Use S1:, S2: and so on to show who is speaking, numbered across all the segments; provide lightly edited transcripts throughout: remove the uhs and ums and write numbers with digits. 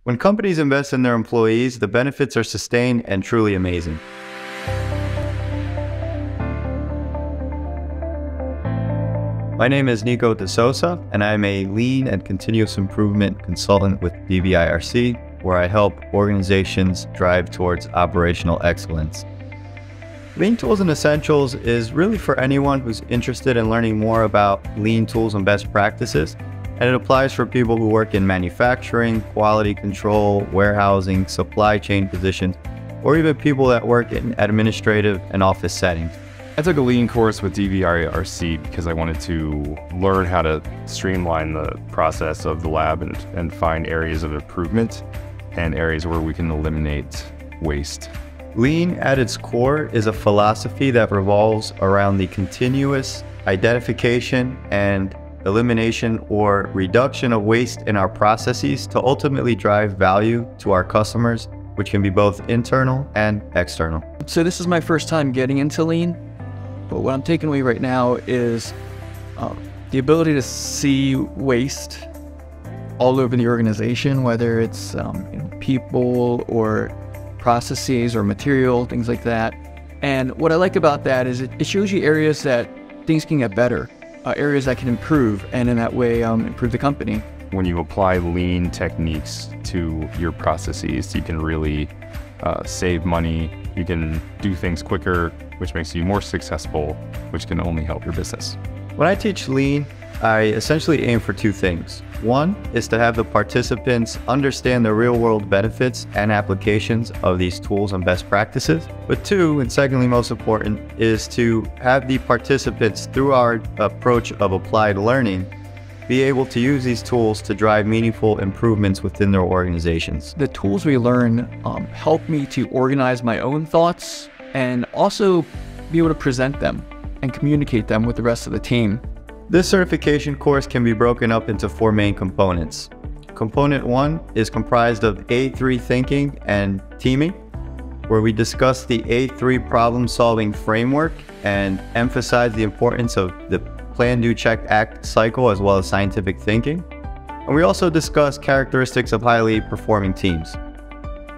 S1: When companies invest in their employees, the benefits are sustained and truly amazing. My name is Nico De Sosa, and I'm a lean and continuous improvement consultant with DVIRC, where I help organizations drive towards operational excellence. Lean Tools and Essentials is really for anyone who's interested in learning more about lean tools and best practices, and it applies for people who work in manufacturing, quality control, warehousing, supply chain positions, or even people that work in administrative and office settings.
S2: I took a lean course with DVIRC because I wanted to learn how to streamline the process of the lab and find areas of improvement and areas where we can eliminate waste.
S1: Lean at its core is a philosophy that revolves around the continuous identification and elimination or reduction of waste in our processes to ultimately drive value to our customers, which can be both internal and external.
S3: So this is my first time getting into lean, but what I'm taking away right now is the ability to see waste all over the organization, whether it's people or processes or material, things like that. And what I like about that is it shows you areas that things can get better. Areas that can improve, and in that way improve the company.
S2: When you apply lean techniques to your processes, you can really save money, you can do things quicker, which makes you more successful, which can only help your business.
S1: When I teach lean, I essentially aim for two things. One is to have the participants understand the real-world benefits and applications of these tools and best practices. But two, and secondly most important, is to have the participants, through our approach of applied learning, be able to use these tools to drive meaningful improvements within their organizations.
S3: The tools we learn help me to organize my own thoughts and also be able to present them and communicate them with the rest of the team.
S1: This certification course can be broken up into four main components. Component 1 is comprised of A3 thinking and teaming, where we discuss the A3 problem-solving framework and emphasize the importance of the plan, do, check, act cycle, as well as scientific thinking. And we also discuss characteristics of highly performing teams.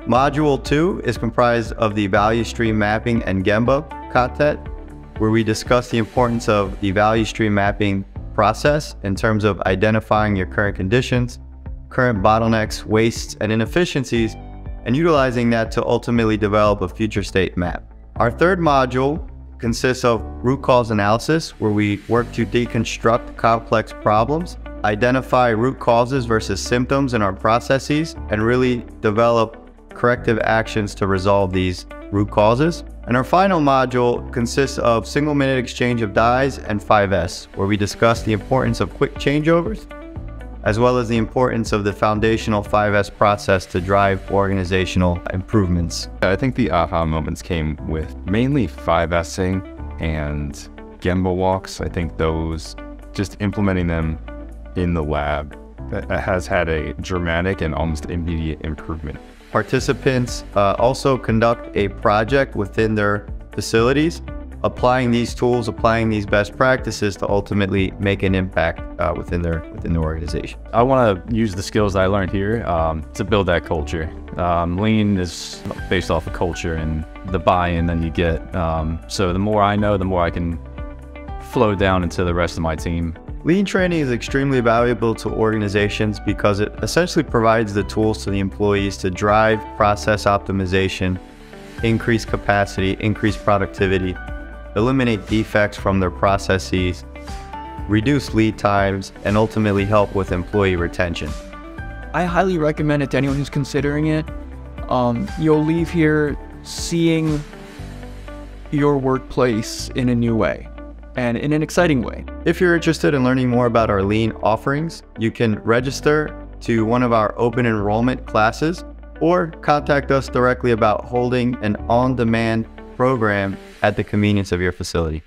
S1: Module 2 is comprised of the value stream mapping and Gemba content, where we discuss the importance of the value stream mapping process in terms of identifying your current conditions, current bottlenecks, wastes, and inefficiencies, and utilizing that to ultimately develop a future state map. Our third module consists of root cause analysis, where we work to deconstruct complex problems, identify root causes versus symptoms in our processes, and really develop corrective actions to resolve these root causes. And our final module consists of single-minute exchange of dies and 5S, where we discuss the importance of quick changeovers, as well as the importance of the foundational 5S process to drive organizational improvements.
S2: I think the aha moments came with mainly 5S'ing and Gemba walks. I think those, just implementing them in the lab, has had a dramatic and almost immediate improvement.
S1: Participants also conduct a project within their facilities, applying these tools, applying these best practices to ultimately make an impact within their organization.
S4: I want to use the skills I learned here to build that culture. Lean is based off of culture and the buy-in that you get. So the more I know, the more I can flow down into the rest of my team.
S1: Lean training is extremely valuable to organizations because it essentially provides the tools to the employees to drive process optimization, increase capacity, increase productivity, eliminate defects from their processes, reduce lead times, and ultimately help with employee retention.
S3: I highly recommend it to anyone who's considering it. You'll leave here seeing your workplace in a new way, and in an exciting way.
S1: If you're interested in learning more about our lean offerings, you can register to one of our open enrollment classes or contact us directly about holding an on-demand program at the convenience of your facility.